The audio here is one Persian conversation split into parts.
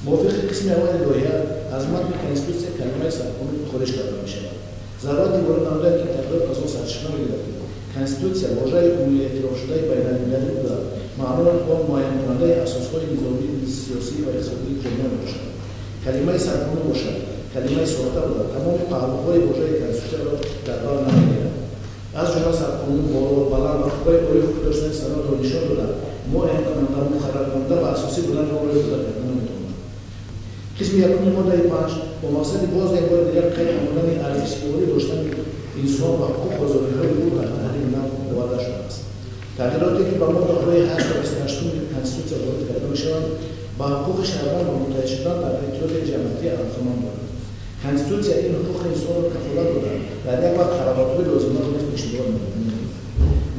موافق قسم اول لایحه از متن کنستیتوسیه کلمه سرکونی خودش قرار می شود. ضرورت وارد نموده که تغییرات از آن سرچشمه می‌گیرد. کنستیتوسیه واژه‌ای عمومی اعتراف شده بین‌المللی بوده. معمولاً با معین کننده اساسهای نظامی، سیاسی و اقتصادی جامعه می‌باشد. کلمه سرکونی باشد. کلمه ساخته بوده. تمام پهلوهای واژه کنستیتوسیه را در بر نمی‌گیرد. از جمله سرکونی بالا بلند و خوبه برای خوب داشتن سند را نشان دادند. معین کننده مقرر کننده و اساسی بودن را روی بوده. قسم یکم ماده 5 با مقصد باز یک بار دیگر قید نمودن ارزش‌گذاری داشتن انسان و حقوق و آزادی‌های او در تحریم نقد وارد شده است. تغییراتی که با ماده‌های 8 تا 28 کنستیتوسیه وارد کرده می‌شوند با حقوق شهروند و متحد شدن در ارتباط جمعیتی همزمان دارند. کنستیتوسیه این حقوق انسان را کفالت داده در یک وقت قراردادهای لازمه را پیشنهاد می‌کند.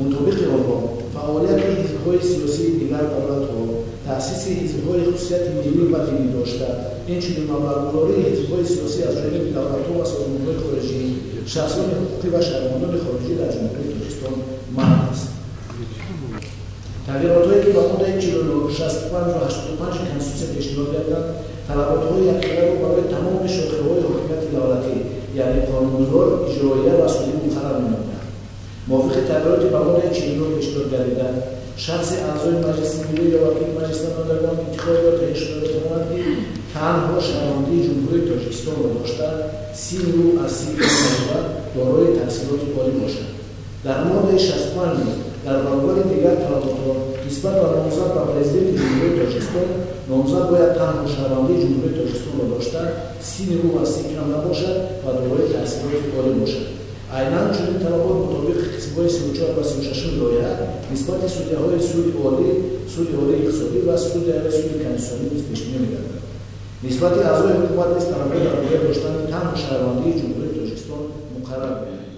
مطابق آن با فعالیت حزب‌های سیاسی دیگر دولت‌ها تأسیس حزب‌های خصوصیت ملی و دینی داشته اینچنین مبلغ‌گذاری حزب‌های سیاسی از جانب دولت‌ها و سازمان‌های خارجی شخصان حقوقی و شهروندان خارجی در جمهوری تاجیکستان منع است. تغییرات‌هایی که با ماده 49 65 و 85 کنستیتوسیه پیشنهاد کردند طلبات‌های یکدیگر را برای تمام شاخه‌های حاکمیت دولتی یعنی قانون‌گذار، اجراییه و سوری مقرر می‌نمودند. موافق تغییراتی با ماده 49 پیشنهاد گردیده شخص اعضای مجلس ملی یا وکیل مجلس نمایندگان انتخاب یا تعیین شده بتواند که تنها شهروندی جمهوری تاجیکستان را داشته 30 رو از 30 کیلومتر دارای تحصیلات عالی باشد. در ماده 65 در برابر دیگر طلبات‌ها نسبت به نامزد و پرزیدنت جمهوری تاجیکستان نامزد باید تنها شهروندی جمهوری تاجیکستان را داشته 30 رو از 30 کم نباشد و دارای تحصیلات عالی باشد. عیناً چنین طلبات مطابق قسم‌های 34 و 36 لایحه نسبت سودیه‌های سود عالی، سود عالی اقتصادی و سود کنستیتوسیونی نیز پیش‌بینی می‌گردد. نسبت اعضای حکومت نیز طلبات در باره داشتن تنها شهروندی جمهوری تاجیکستان مقرر می‌آید.